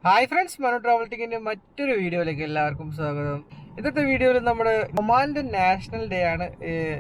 Hi friends, Manu travel ടിക്കിൻ്റെ മറ്റൊരു വീഡിയോയിലേക്ക് എല്ലാവർക്കും സ്വാഗതം. ഇന്നത്തെ വീഡിയോയിൽ നമ്മുടെ ഒമാൻ്റെ നാഷണൽ ഡേ ആണ്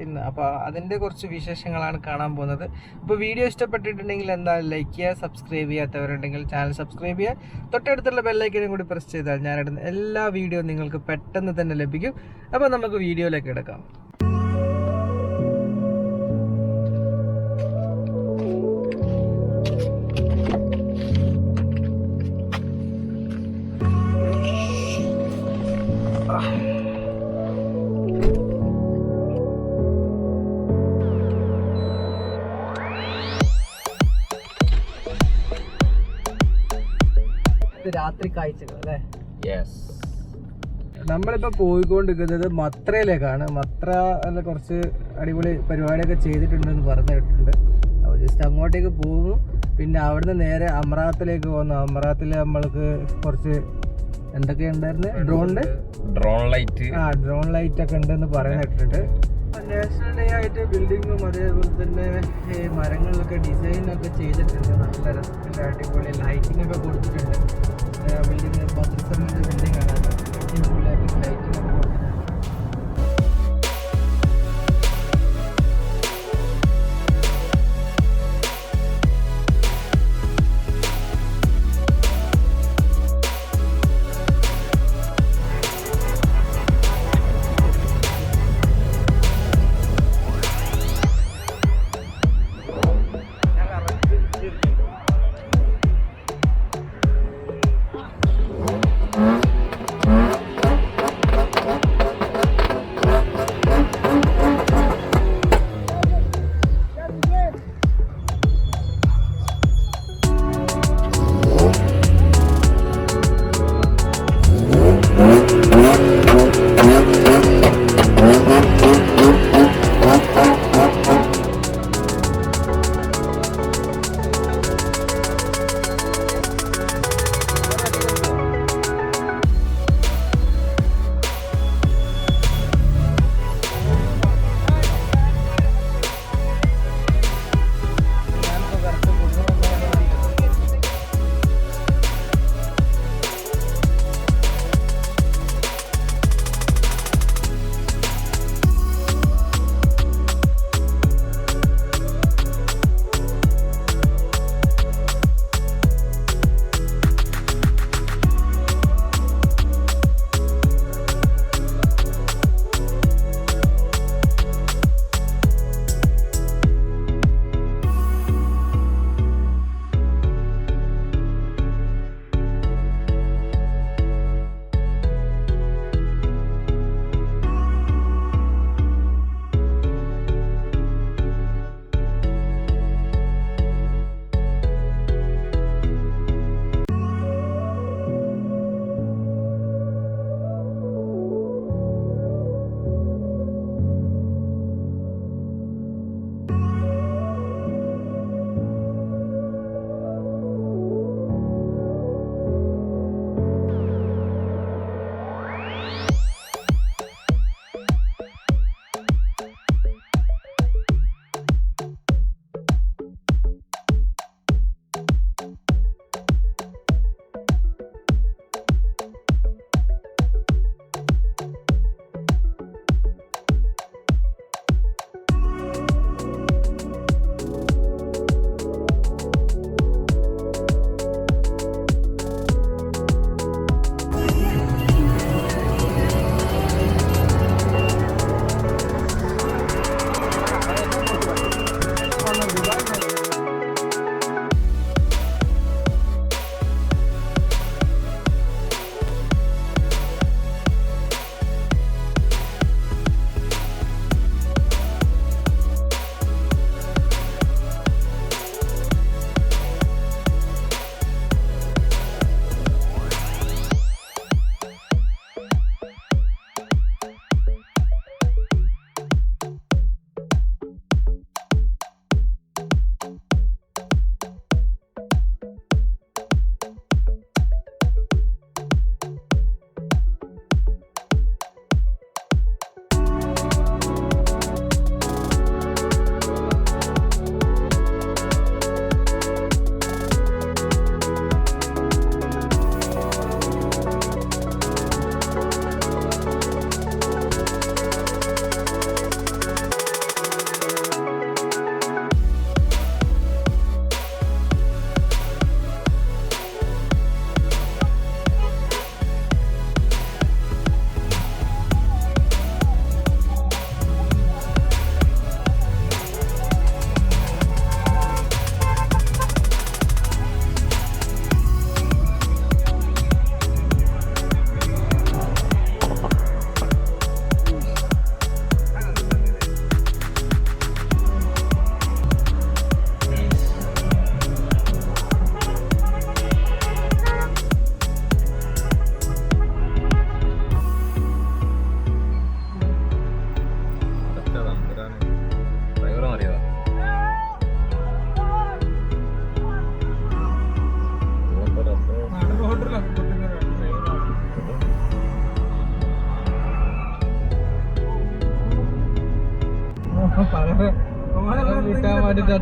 ഇന്ന്. അപ്പോൾ അതിൻ്റെ കുറച്ച് വിശേഷങ്ങളാണ് കാണാൻ പോകുന്നത്. അപ്പോൾ വീഡിയോ ഇഷ്ടപ്പെട്ടിട്ടുണ്ടെങ്കിൽ എന്തായാലും ലൈക്ക് ചെയ്യുക, സബ്സ്ക്രൈബ് ചെയ്യാത്തവരുണ്ടെങ്കിൽ ചാനൽ സബ്സ്ക്രൈബ് ചെയ്യുക, തൊട്ടടുത്തുള്ള ബെല്ലൈക്കനും കൂടി പ്രസ് ചെയ്താൽ ഞാനിടുന്ന എല്ലാ വീഡിയോ നിങ്ങൾക്ക് പെട്ടെന്ന് തന്നെ ലഭിക്കും. അപ്പോൾ നമുക്ക് വീഡിയോയിലേക്ക് കിടക്കാം. രാത്രി കാഴ്ചകൾ അല്ലേ? നമ്മളിപ്പോൾ പോയിക്കൊണ്ടിരിക്കുന്നത് മത്രയിലേക്കാണ്. മത്ര അല്ല, കുറച്ച് അടിപൊളി പരിപാടിയൊക്കെ ചെയ്തിട്ടുണ്ടെന്ന് പറഞ്ഞു കേട്ടിട്ടുണ്ട്. അപ്പോൾ ജസ്റ്റ് അങ്ങോട്ടേക്ക് പോകുന്നു. പിന്നെ അവിടുന്ന് നേരെ അമറാത്തിലേക്ക് പോകുന്നു. അമറാത്തിൽ നമ്മൾക്ക് കുറച്ച് എന്തൊക്കെയുണ്ടായിരുന്നു, ഡ്രോൺ ലൈറ്റ് ഒക്കെ ഉണ്ടെന്ന് പറഞ്ഞു കേട്ടിട്ടുണ്ട്. നാഷണൽ ഡേ ആയിട്ട് ബിൽഡിങ്ങും അതേപോലെ തന്നെ ഈ മരങ്ങളിലൊക്കെ ഡിസൈനൊക്കെ ചെയ്തിട്ടുണ്ട്. നല്ല രസത്തിൻ്റെ അടിപൊളി ലൈറ്റിംഗ് ഒക്കെ കൊടുത്തിട്ടുണ്ട്. ബിൽഡിങ് 10 സെന്റിൻ്റെ ബിൽഡിംഗ് ആണ്. അടിപൊളിയായിട്ട് ലൈറ്റിംഗ് ഒക്കെ കൊടുത്തിട്ടുണ്ട്.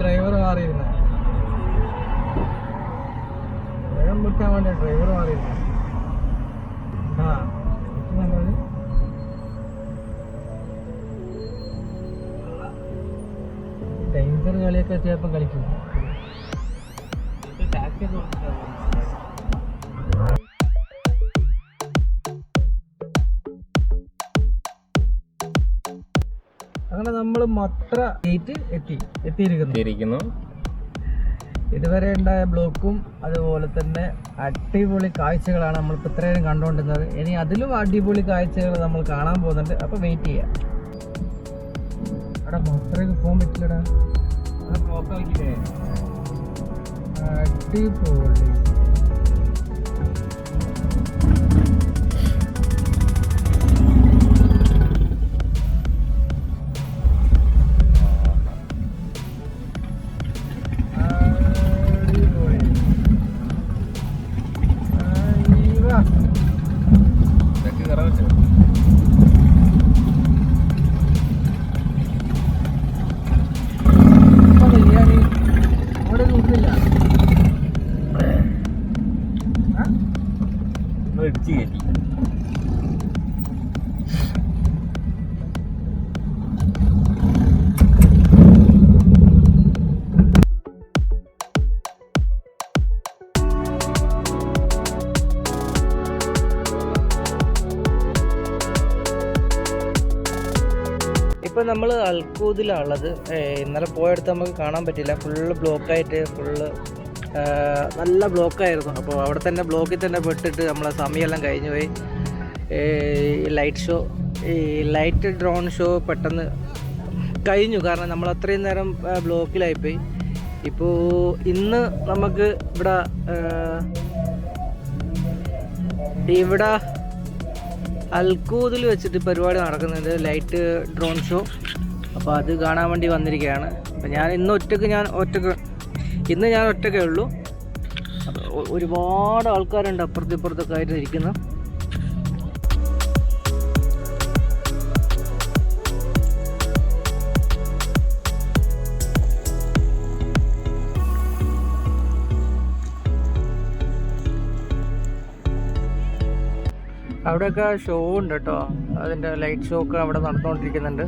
ഡ്രൈവർ മാറിയിരുന്നു. വേഗം വിട്ടാൻ വേണ്ടി ഡ്രൈവർ മാറിയിരുന്നു. ഡേഞ്ചർ കളിയൊക്കെ ചിലപ്പം കളിക്കും. അങ്ങനെ നമ്മൾ മത്ര ഗേറ്റ് എത്തിയിരിക്കുന്നു. ഇതുവരെ ഉണ്ടായ ബ്ലോക്കും അതുപോലെ തന്നെ അടിപൊളി കാഴ്ചകളാണ് നമ്മളിപ്പോൾ ഇത്രയും കണ്ടുകൊണ്ടിരുന്നത്. ഇനി അതിലും അടിപൊളി കാഴ്ചകൾ നമ്മൾ കാണാൻ പോകുന്നുണ്ട്. അപ്പോൾ വെയിറ്റ് ചെയ്യാം. അവിടെ മത്രയ്ക്ക് പോകാൻ പറ്റില്ലടാ. അടിപൊളി. ഇപ്പം നമ്മൾ അൽക്കൂദിലാണുള്ളത്. ഇന്നലെ പോയടുത്ത് നമുക്ക് കാണാൻ പറ്റില്ല. ഫുള്ള് ബ്ലോക്കായിട്ട് നല്ല ബ്ലോക്കായിരുന്നു. അപ്പോൾ അവിടെ തന്നെ ബ്ലോക്കിൽ തന്നെ പെട്ടിട്ട് നമ്മളെ സമയമെല്ലാം കഴിഞ്ഞു പോയി. ലൈറ്റ് ഡ്രോൺ ഷോ പെട്ടെന്ന് കഴിഞ്ഞു. കാരണം നമ്മൾ അത്രയും നേരം ബ്ലോക്കിലായിപ്പോയി. ഇപ്പോൾ ഇന്ന് നമുക്ക് ഇവിടെ അൽക്കൂദിൽ വെച്ചിട്ട് പരിപാടി നടക്കുന്നുണ്ട്, ലൈറ്റ് ഡ്രോൺ ഷോ. അപ്പോൾ അത് കാണാൻ വേണ്ടി വന്നിരിക്കുകയാണ്. അപ്പോൾ ഇന്ന് ഞാൻ ഒറ്റക്കേ ഉള്ളൂ. അപ്പോൾ ഒരുപാട് ആൾക്കാരുണ്ട് അപ്പുറത്തൊക്കെ ആയിട്ട് ഇരിക്കുന്നത്. അവിടെയൊക്കെ ഷോ ഉണ്ട് കേട്ടോ. അതിൻ്റെ ലൈറ്റ് ഷോ ഒക്കെ അവിടെ നടന്നുകൊണ്ടിരിക്കുന്നുണ്ട്.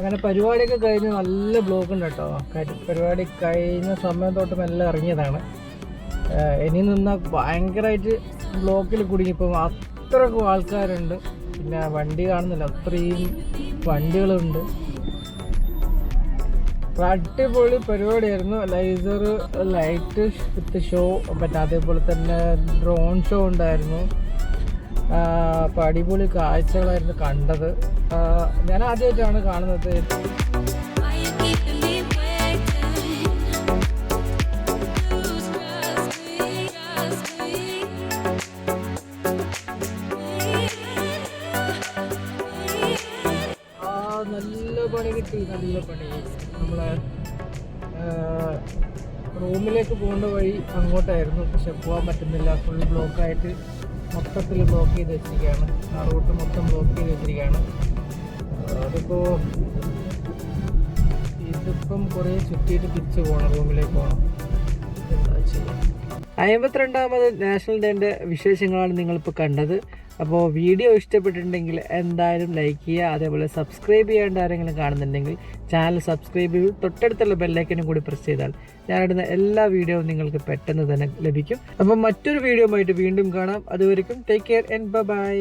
അങ്ങനെ പരിപാടിയൊക്കെ കഴിഞ്ഞ് നല്ല ബ്ലോക്ക് ഉണ്ട് കേട്ടോ. പരിപാടി കഴിഞ്ഞ സമയം തൊട്ട് എല്ലാം ഇറങ്ങിയതാണ്. ഇനി നിന്നാൽ ഭയങ്കരമായിട്ട് ബ്ലോക്കിൽ കുടുങ്ങിയപ്പം അത്രക്കും ആൾക്കാരുണ്ട്. പിന്നെ വണ്ടി കാണുന്നില്ല, അത്രയും വണ്ടികളുണ്ട്. അടിപൊളി പരിപാടിയായിരുന്നു. ലൈസർ ലൈറ്റ് വിത്ത് ഷോ, പിന്നെ അതേപോലെ തന്നെ ഡ്രോൺ ഷോ ഉണ്ടായിരുന്നു. അപ്പോൾ അടിപൊളി കാഴ്ചകളായിരുന്നു കണ്ടത്. ഞാൻ ആദ്യമായിട്ടാണ് കാണുന്നത്. നല്ല പണി കിട്ടി, നല്ല പണി. നമ്മളെ റൂമിലേക്ക് പോകേണ്ട വഴി അങ്ങോട്ടായിരുന്നു, പക്ഷെ പോകാൻ പറ്റുന്നില്ല. ഫുൾ ബ്ലോക്കായിട്ട് മൊത്തത്തിൽ ബ്ലോക്ക് ചെയ്ത് വെച്ചിരിക്കുകയാണ്. ആ റൂട്ട് മൊത്തം ബ്ലോക്ക് ചെയ്ത് വെച്ചിരിക്കുകയാണ്. ഇതിപ്പം കുറേ ചുറ്റിയിട്ട് തിരിച്ച് പോകണം, റൂമിലേക്ക് പോകണം. എന്താ ചെയ്യാം. 52ാമത് നാഷണൽ ഡേൻ്റെ വിശേഷങ്ങളാണ് നിങ്ങളിപ്പോൾ കണ്ടത്. അപ്പോൾ വീഡിയോ ഇഷ്ടപ്പെട്ടിട്ടുണ്ടെങ്കിൽ എന്തായാലും ലൈക്ക് ചെയ്യുക. അതേപോലെ സബ്സ്ക്രൈബ് ചെയ്യാണ്ട് ആരെങ്കിലും കാണുന്നുണ്ടെങ്കിൽ ചാനൽ സബ്സ്ക്രൈബ് ചെയ്ത് തൊട്ടടുത്തുള്ള ബെല്ലൈക്കനും കൂടി പ്രസ് ചെയ്താൽ ഞാനിടുന്ന എല്ലാ വീഡിയോയും നിങ്ങൾക്ക് പെട്ടെന്ന് തന്നെ ലഭിക്കും. അപ്പം മറ്റൊരു വീഡിയോ ആയിട്ട് വീണ്ടും കാണാം. അതുവരെയും ടേക്ക് കെയർ ആൻഡ് ബൈ.